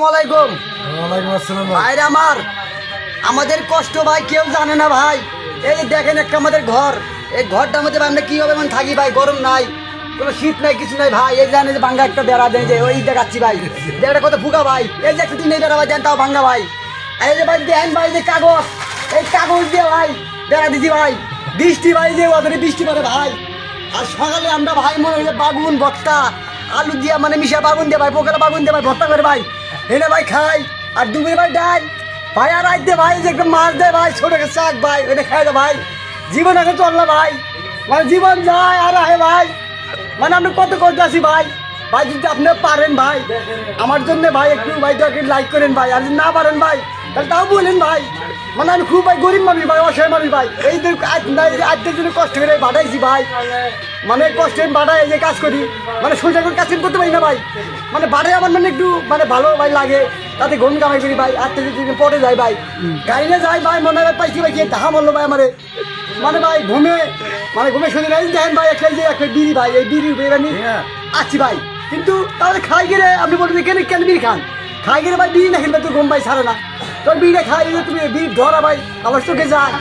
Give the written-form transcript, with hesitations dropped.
ওয়ালাইকুম আসসালাম ভাইরা আমাদের কষ্ট ভাই কেউ জানে না ভাই। এই দেখেন একটা আমাদের ঘর, এই ঘরটার মধ্যে আমরা কিভাবে মানে থাকি ভাই। গরম নাই, কোনো শীত নাই, কিছু নাই ভাই। এই জানে যে ভাঙ্গা একটা বেড়া দেয়, যে ওই দেখাচ্ছি ভাই, বেড়াটা কত ফুকা ভাই। এই যে একটা দিন এই বেড়া ভাই দেন, তাও ভাঙ্গা ভাই। এই যে ভাই দেন ভাই, যে কাগজ, এই কাগজ দিয়ে ভাই বেড়া দিছি ভাই। বৃষ্টি ভাই, যে ওদের বৃষ্টি পড়ে ভাই। আর সকালে আমরা ভাই মনে হয় বাগুন ভর্তা আলু দিয়া মানে মিশা বাগুন দিয়ে ভাই, পোকারা বাগুন দিয়ে ভাই ভর্তা করে ভাই এনে ভাই খাই। আর দুপুরে ভাই ডাল ভাই, আর রাত দিয়ে ভাই যে একটা মাছ দেয় ভাই, ছোট শাক ভাই, ওটা খাই দে ভাই। জীবন এখন চললো ভাই, মানে জীবন যায় আর আহে ভাই। মানে আমরা কত করতে আছি ভাই। ভাই যদি আপনি পারেন ভাই আমার জন্য ভাই একটু ভাই লাইক করেন ভাই। আর যদি না পারেন ভাই তাহলে তাও বলেন ভাই। মানে আমি খুব ভাই গরিব মানুষ ভাই, অসহায় মানুষ ভাই। এই আজকের জন্য কষ্ট করে বাড়াইছি ভাই, মানে কষ্টে বাড়াই যে কাজ করি, মানে সোজা করে কাজ করতে পারি না ভাই। মানে বাড়াই আমার মানে একটু মানে ভালো ভাই লাগে, তাতে ঘুম কামাই করি ভাই। আর থেকে পরে যাই ভাই, গাড়িতে যাই ভাই, মনে হয় পাইছি ভাই, কে দেখা বললো ভাই আমারে। মানে ভাই ঘুমে শুনে নাই দেখেন ভাই, একটা বিড়ি ভাই, এই বিড়ি আমি আছি ভাই। কিন্তু তাহলে খাই গেলে আপনি বলবেন কেন বিড়ি খান, খাই গেলে ভাই বিড়ি না খেলে তো ঘুম ভাই ছাড়ে না। তোর বিড়িটা খাই, তুমি বিড়ি ধরা ভাই আমার চোখে যায়।